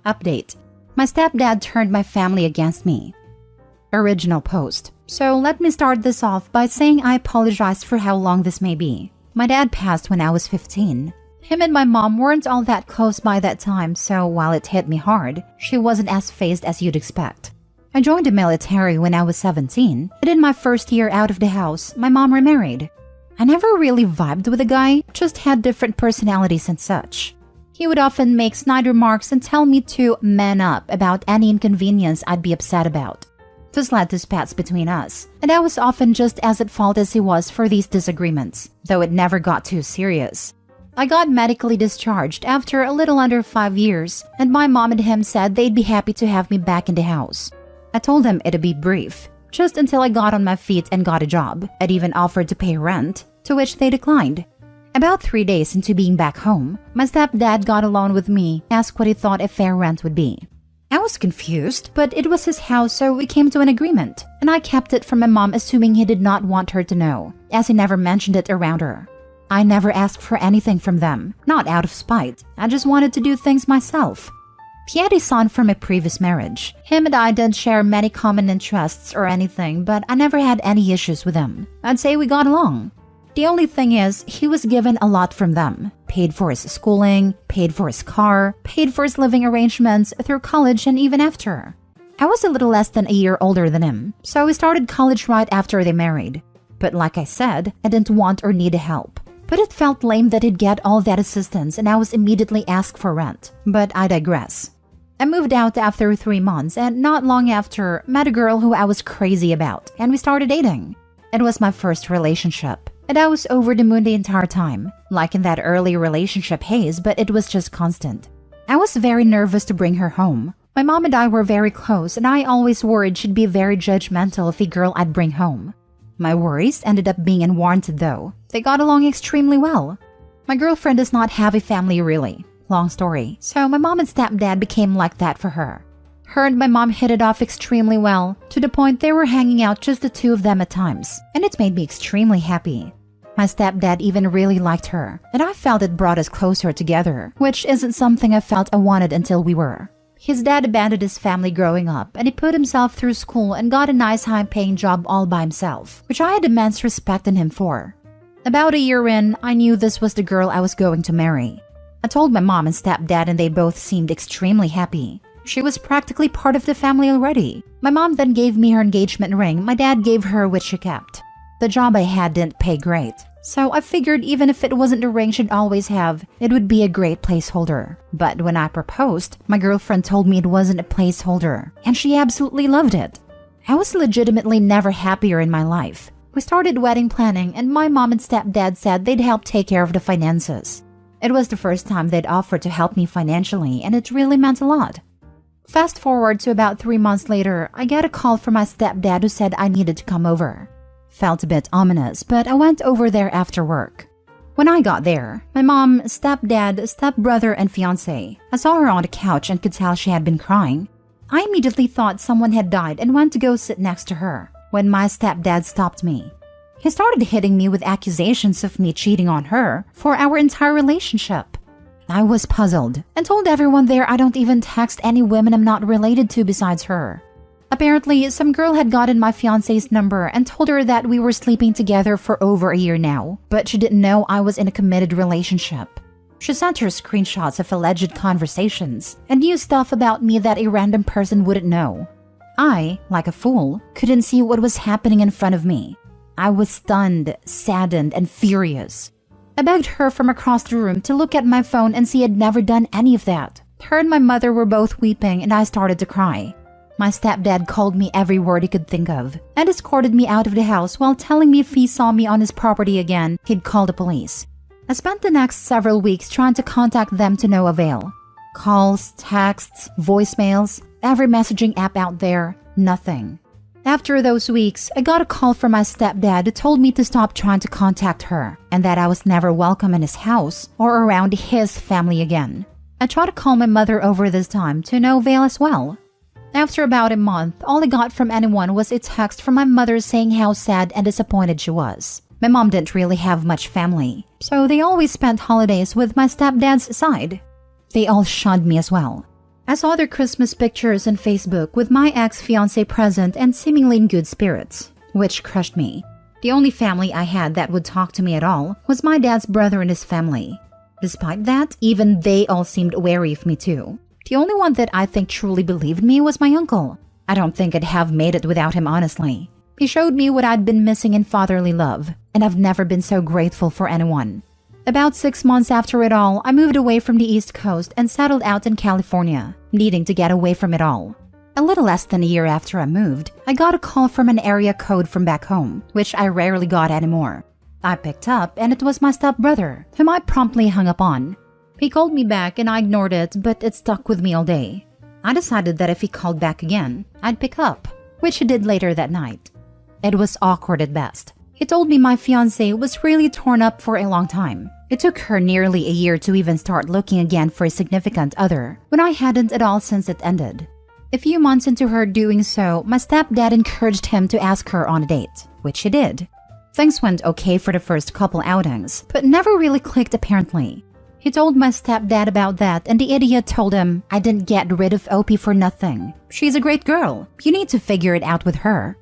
Update. My stepdad turned my family against me. Original post. So let me start this off by saying I apologize for how long this may be. My dad passed when I was 15. Him and my mom weren't all that close by that time, so while it hit me hard, she wasn't as phased as you'd expect. I joined the military when I was 17, and in my first year out of the house, my mom remarried. I never really vibed with the guy, just had different personalities and such. He would often make snide remarks and tell me to man up about any inconvenience I'd be upset about. This led to spats between us, and I was often just as at fault as he was for these disagreements, though it never got too serious. I got medically discharged after a little under 5 years, and my mom and him said they'd be happy to have me back in the house. I told them it'd be brief, just until I got on my feet and got a job. I'd even offered to pay rent, to which they declined. About 3 days into being back home, my stepdad got alone with me, asked what he thought a fair rent would be. I was confused, but it was his house, so we came to an agreement, and I kept it from my mom, assuming he did not want her to know, as he never mentioned it around her. I never asked for anything from them, not out of spite. I just wanted to do things myself. He had a son from a previous marriage. Him and I didn't share many common interests or anything, but I never had any issues with him. I'd say we got along. The only thing is, he was given a lot from them. Paid for his schooling, paid for his car, paid for his living arrangements through college and even after. I was a little less than a year older than him, so we started college right after they married. But like I said, I didn't want or need help. But it felt lame that he'd get all that assistance and I was immediately asked for rent. But I digress. I moved out after 3 months and not long after, met a girl who I was crazy about, and we started dating. It was my first relationship, and I was over the moon the entire time, like in that early relationship haze, but it was just constant. I was very nervous to bring her home. My mom and I were very close, and I always worried she'd be very judgmental of the girl I'd bring home. My worries ended up being unwarranted though. They got along extremely well. My girlfriend does not have a family really. Long story. So my mom and stepdad became like that for her. Her and my mom hit it off extremely well, to the point they were hanging out just the two of them at times, and it made me extremely happy. My stepdad even really liked her, and I felt it brought us closer together, which isn't something I felt I wanted until we were. His dad abandoned his family growing up, and he put himself through school and got a nice high-paying job all by himself, which I had immense respect in him for. About a year in, I knew this was the girl I was going to marry. I told my mom and stepdad and they both seemed extremely happy. She was practically part of the family already. My mom then gave me her engagement ring, my dad gave her which she kept. The job I had didn't pay great, so I figured even if it wasn't the ring she'd always have, it would be a great placeholder. But when I proposed, my girlfriend told me it wasn't a placeholder, and she absolutely loved it. I was legitimately never happier in my life. We started wedding planning, and my mom and stepdad said they'd help take care of the finances. It was the first time they'd offered to help me financially, and it really meant a lot. Fast forward to about 3 months later, I get a call from my stepdad who said I needed to come over. Felt a bit ominous, but I went over there after work. When I got there, my mom, stepdad, stepbrother, and fiancé. I saw her on the couch and could tell she had been crying. I immediately thought someone had died and went to go sit next to her, when my stepdad stopped me. He started hitting me with accusations of me cheating on her for our entire relationship. I was puzzled and told everyone there I don't even text any women I'm not related to besides her. Apparently, some girl had gotten my fiancé's number and told her that we were sleeping together for over a year now, but she didn't know I was in a committed relationship. She sent her screenshots of alleged conversations and knew stuff about me that a random person wouldn't know. I, like a fool, couldn't see what was happening in front of me. I was stunned, saddened, and furious. I begged her from across the room to look at my phone and see I'd never done any of that. Her and my mother were both weeping and I started to cry. My stepdad called me every word he could think of and escorted me out of the house while telling me if he saw me on his property again, he'd call the police. I spent the next several weeks trying to contact them to no avail. Calls, texts, voicemails, every messaging app out there, nothing. After those weeks, I got a call from my stepdad who told me to stop trying to contact her and that I was never welcome in his house or around his family again. I tried to call my mother over this time to no avail as well. After about a month, all I got from anyone was a text from my mother saying how sad and disappointed she was. My mom didn't really have much family, so they always spent holidays with my stepdad's side. They all shunned me as well. I saw their Christmas pictures on Facebook with my ex-fiancé present and seemingly in good spirits, which crushed me. The only family I had that would talk to me at all was my dad's brother and his family. Despite that, even they all seemed wary of me too. The only one that I think truly believed me was my uncle. I don't think I'd have made it without him, honestly. He showed me what I'd been missing in fatherly love, and I've never been so grateful for anyone. About 6 months after it all, I moved away from the East Coast and settled out in California, needing to get away from it all. A little less than a year after I moved, I got a call from an area code from back home, which I rarely got anymore. I picked up, and it was my stepbrother, whom I promptly hung up on. He called me back and I ignored it, but it stuck with me all day. I decided that if he called back again, I'd pick up, which he did later that night. It was awkward at best. He told me my fiancée was really torn up for a long time. It took her nearly a year to even start looking again for a significant other, when I hadn't at all since it ended. A few months into her doing so, my stepdad encouraged him to ask her on a date, which he did. Things went okay for the first couple outings, but never really clicked apparently. He told my stepdad about that, and the idiot told him, "I didn't get rid of Opie for nothing. She's a great girl. You need to figure it out with her."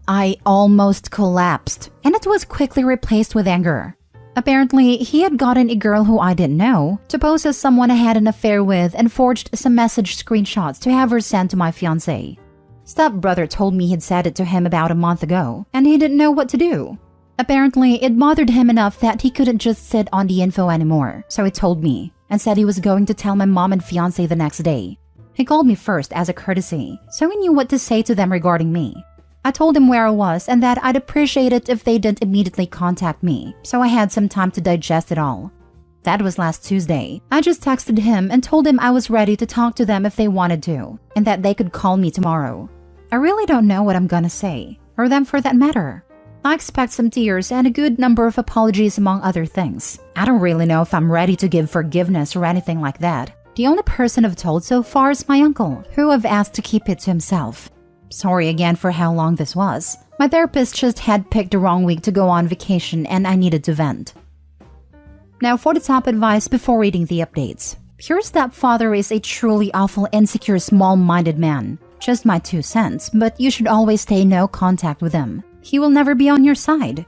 I almost collapsed, and it was quickly replaced with anger. Apparently, he had gotten a girl who I didn't know to pose as someone I had an affair with and forged some message screenshots to have her sent to my fiancé. Stepbrother told me he'd said it to him about a month ago, and he didn't know what to do. Apparently, it bothered him enough that he couldn't just sit on the info anymore, so he told me and said he was going to tell my mom and fiancé the next day. He called me first as a courtesy, so he knew what to say to them regarding me. I told him where I was and that I'd appreciate it if they didn't immediately contact me, so I had some time to digest it all. That was last Tuesday. I just texted him and told him I was ready to talk to them if they wanted to, and that they could call me tomorrow. I really don't know what I'm gonna say, or them for that matter. I expect some tears and a good number of apologies among other things. I don't really know if I'm ready to give forgiveness or anything like that. The only person I've told so far is my uncle, who I've asked to keep it to himself. Sorry again for how long this was. My therapist just had picked the wrong week to go on vacation and I needed to vent. Now for the top advice before reading the updates. Your stepfather is a truly awful, insecure, small-minded man. Just my 2 cents, but you should always stay no contact with him. He will never be on your side.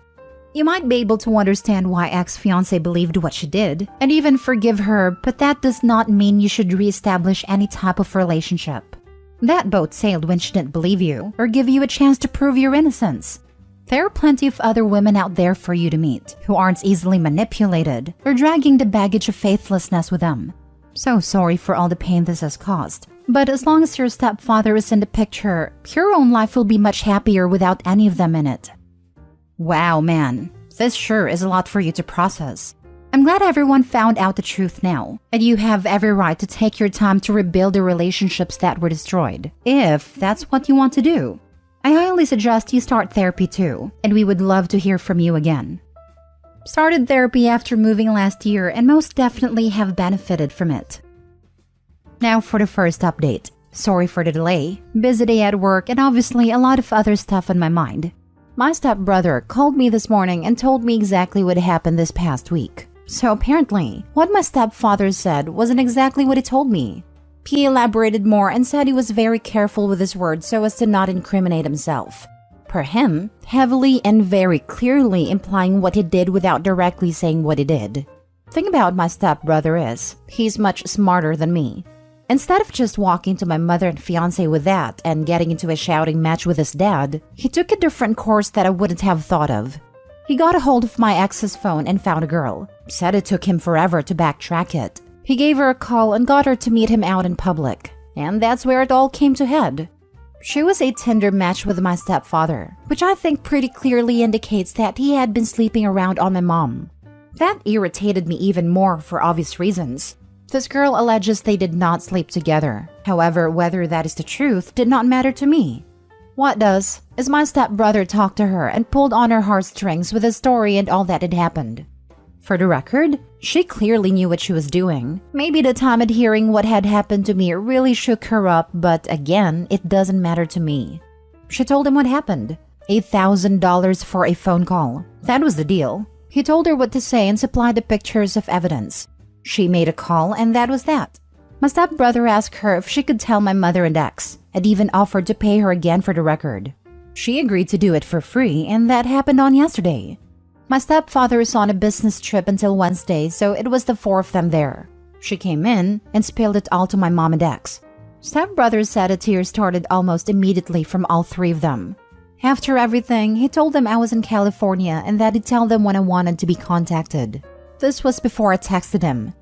You might be able to understand why ex-fiancé believed what she did, and even forgive her, but that does not mean you should re-establish any type of relationship. That boat sailed when she didn't believe you, or give you a chance to prove your innocence. There are plenty of other women out there for you to meet, who aren't easily manipulated, or dragging the baggage of faithlessness with them. So sorry for all the pain this has caused. But as long as your stepfather is in the picture, your own life will be much happier without any of them in it. Wow, man. This sure is a lot for you to process. I'm glad everyone found out the truth now, and you have every right to take your time to rebuild the relationships that were destroyed, if that's what you want to do. I highly suggest you start therapy too, and we would love to hear from you again. Started therapy after moving last year and most definitely have benefited from it. Now for the first update. Sorry for the delay. Busy day at work and obviously a lot of other stuff on my mind. My stepbrother called me this morning and told me exactly what happened this past week. So apparently, what my stepfather said wasn't exactly what he told me. He elaborated more and said he was very careful with his words so as to not incriminate himself. Per him, heavily and very clearly implying what he did without directly saying what he did. Thing about my stepbrother is, he's much smarter than me. Instead of just walking to my mother and fiancé with that and getting into a shouting match with his dad, he took a different course that I wouldn't have thought of. He got a hold of my ex's phone and found a girl. Said it took him forever to backtrack it. He gave her a call and got her to meet him out in public. And that's where it all came to head. She was a Tinder match with my stepfather, which I think pretty clearly indicates that he had been sleeping around on my mom. That irritated me even more for obvious reasons. This girl alleges they did not sleep together. However, whether that is the truth did not matter to me. What does is my stepbrother talked to her and pulled on her heartstrings with his story and all that had happened. For the record, she clearly knew what she was doing. Maybe the time at hearing what had happened to me really shook her up, but again, it doesn't matter to me. She told him what happened. $1,000 for a phone call. That was the deal. He told her what to say and supplied the pictures of evidence. She made a call and that was that. My stepbrother asked her if she could tell my mother and ex, and even offered to pay her again for the record. She agreed to do it for free, and that happened on yesterday. My stepfather is on a business trip until Wednesday, so it was the four of them there. She came in and spilled it all to my mom and ex. Stepbrother said a tear started almost immediately from all three of them. After everything, he told them I was in California and that he'd tell them when I wanted to be contacted. This was before I texted him.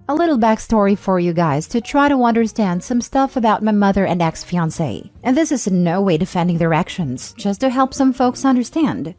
A little backstory for you guys to try to understand some stuff about my mother and ex-fiancé. And this is in no way defending their actions, just to help some folks understand.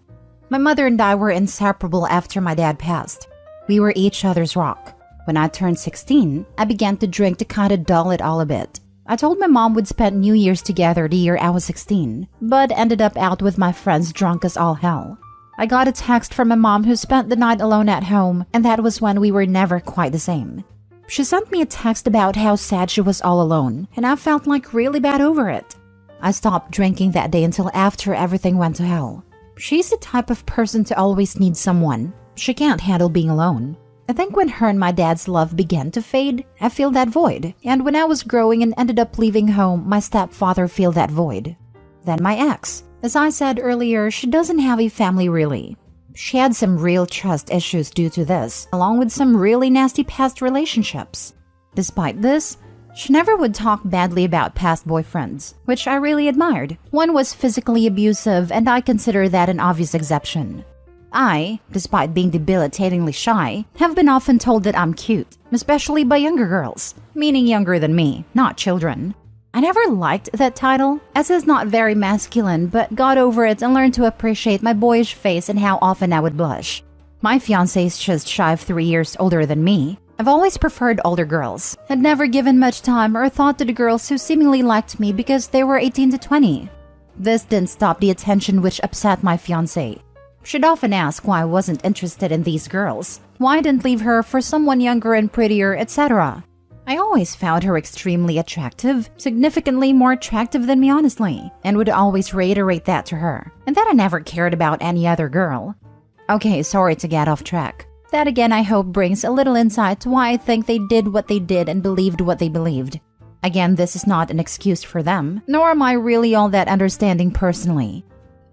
My mother and I were inseparable after my dad passed. We were each other's rock. When I turned 16, I began to drink to kind of dull it all a bit. I told my mom we'd spent New Year's together the year I was 16, but ended up out with my friends drunk as all hell. I got a text from my mom who spent the night alone at home, and that was when we were never quite the same. She sent me a text about how sad she was all alone, and I felt like really bad over it. I stopped drinking that day until after everything went to hell. She's the type of person to always need someone. She can't handle being alone. I think when her and my dad's love began to fade, I filled that void. And when I was growing and ended up leaving home, my stepfather filled that void. Then my ex. As I said earlier, she doesn't have a family really. She had some real trust issues due to this, along with some really nasty past relationships. Despite this, she never would talk badly about past boyfriends, which I really admired. One was physically abusive, and I consider that an obvious exception. I, despite being debilitatingly shy, have been often told that I'm cute, especially by younger girls, meaning younger than me, not children. I never liked that title, as it's not very masculine, but got over it and learned to appreciate my boyish face and how often I would blush. My fiancé is just shy of 3 years older than me. I've always preferred older girls, had never given much time or thought to the girls who seemingly liked me because they were 18 to 20. This didn't stop the attention which upset my fiancé. She'd often ask why I wasn't interested in these girls, why I didn't leave her for someone younger and prettier, etc. I always found her extremely attractive, significantly more attractive than me honestly, and would always reiterate that to her, and that I never cared about any other girl. Okay, sorry to get off track. That again I hope brings a little insight to why I think they did what they did and believed what they believed. Again, this is not an excuse for them, nor am I really all that understanding personally.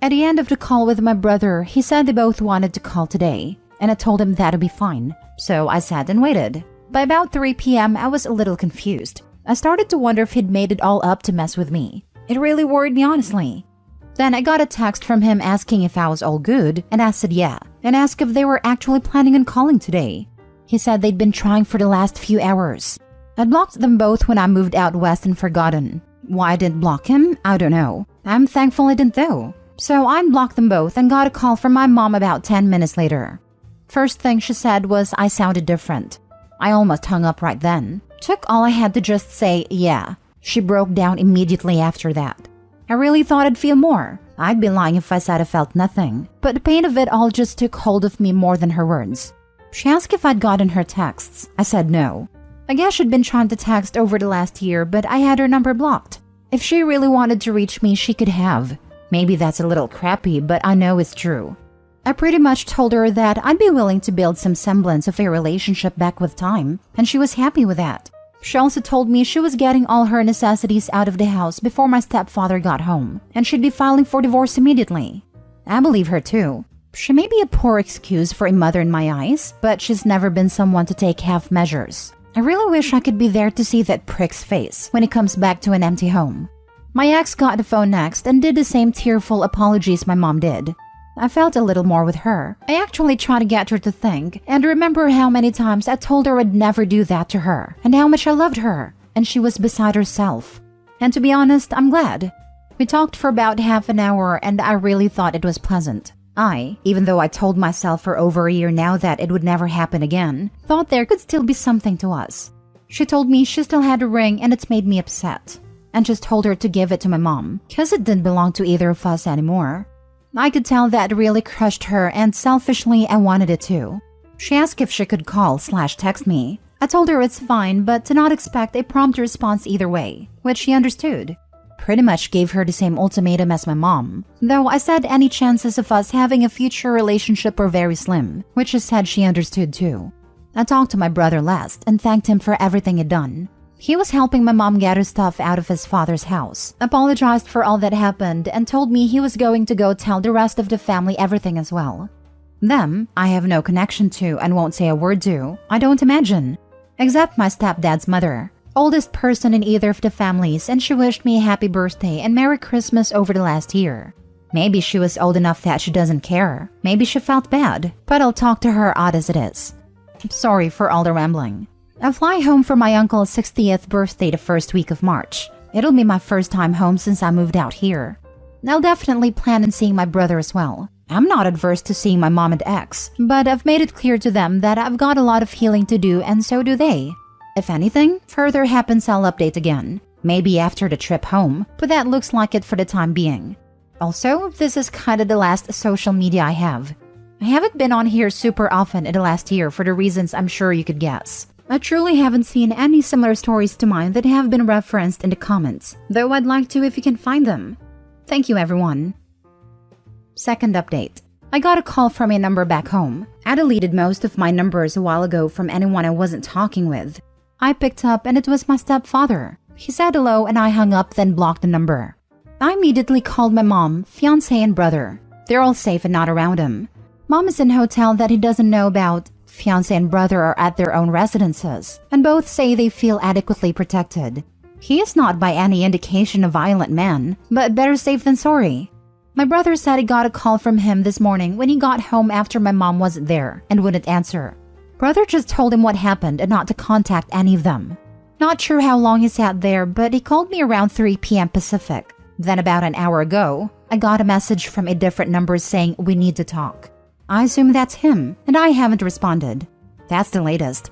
At the end of the call with my brother, he said they both wanted to call today, and I told him that'd be fine, so I sat and waited. By about 3 p.m., I was a little confused. I started to wonder if he'd made it all up to mess with me. It really worried me honestly. Then I got a text from him asking if I was all good, and I said yeah, and asked if they were actually planning on calling today. He said they'd been trying for the last few hours. I blocked them both when I moved out west and forgotten. Why I didn't block him, I don't know. I'm thankful I didn't though. So I unblocked them both and got a call from my mom about 10 minutes later. First thing she said was I sounded different. I almost hung up right then. Took all I had to just say yeah. She broke down immediately after that. I really thought I'd feel more. I'd be lying if I said I felt nothing. But the pain of it all just took hold of me more than her words. She asked if I'd gotten her texts. I said no. I guess she'd been trying to text over the last year, but I had her number blocked. If she really wanted to reach me, she could have. Maybe that's a little crappy, but I know it's true. I pretty much told her that I'd be willing to build some semblance of a relationship back with time, and she was happy with that. She also told me she was getting all her necessities out of the house before my stepfather got home, and she'd be filing for divorce immediately. I believe her too. She may be a poor excuse for a mother in my eyes, but she's never been someone to take half measures. I really wish I could be there to see that prick's face when he comes back to an empty home. My ex got the phone next and did the same tearful apologies my mom did. I felt a little more with her. I actually tried to get her to think and remember how many times I told her I'd never do that to her and how much I loved her, and she was beside herself. And to be honest, I'm glad. We talked for about half an hour and I really thought it was pleasant. Even though I told myself for over a year now that it would never happen again, thought there could still be something to us. She told me she still had a ring and it's made me upset, and just told her to give it to my mom, cause it didn't belong to either of us anymore. I could tell that really crushed her and selfishly I wanted it too. She asked if she could call/text me. I told her it's fine, but to not expect a prompt response either way, which she understood. Pretty much gave her the same ultimatum as my mom, though I said any chances of us having a future relationship were very slim, which she said she understood too. I talked to my brother last and thanked him for everything he'd done. He was helping my mom get her stuff out of his father's house, apologized for all that happened, and told me he was going to go tell the rest of the family everything as well. Them, I have no connection to and won't say a word to, I don't imagine. Except my stepdad's mother, oldest person in either of the families, and she wished me a happy birthday and Merry Christmas over the last year. Maybe she was old enough that she doesn't care. Maybe she felt bad, but I'll talk to her odd as it is. Sorry for all the rambling. I fly home for my uncle's 60th birthday the first week of March. It'll be my first time home since I moved out here. I'll definitely plan on seeing my brother as well. I'm not adverse to seeing my mom and ex, but I've made it clear to them that I've got a lot of healing to do and so do they. If anything further happens, I'll update again. Maybe after the trip home, but that looks like it for the time being. Also, this is kinda the last social media I have. I haven't been on here super often in the last year for the reasons I'm sure you could guess. I truly haven't seen any similar stories to mine that have been referenced in the comments, though I'd like to if you can find them. Thank you, everyone. Second update. I got a call from a number back home. I deleted most of my numbers a while ago from anyone I wasn't talking with. I picked up and it was my stepfather. He said hello and I hung up, then blocked the number. I immediately called my mom, fiancé, and brother. They're all safe and not around him. Mom is in a hotel that he doesn't know about. Fiancé and brother are at their own residences, and both say they feel adequately protected. He is not by any indication a violent man, but better safe than sorry. My brother said he got a call from him this morning when he got home after my mom wasn't there and wouldn't answer. Brother just told him what happened and not to contact any of them. Not sure how long he sat there, but he called me around 3 p.m. Pacific. Then about an hour ago, I got a message from a different number saying we need to talk. I assume that's him, and I haven't responded. That's the latest.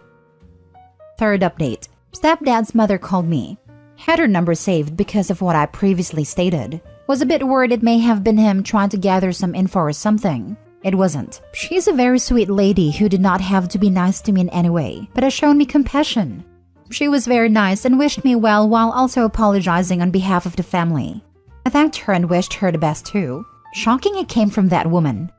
Third update. Stepdad's mother called me. Had her number saved because of what I previously stated. Was a bit worried it may have been him trying to gather some info or something. It wasn't. She's a very sweet lady who did not have to be nice to me in any way, but has shown me compassion. She was very nice and wished me well while also apologizing on behalf of the family. I thanked her and wished her the best too. Shocking it came from that woman.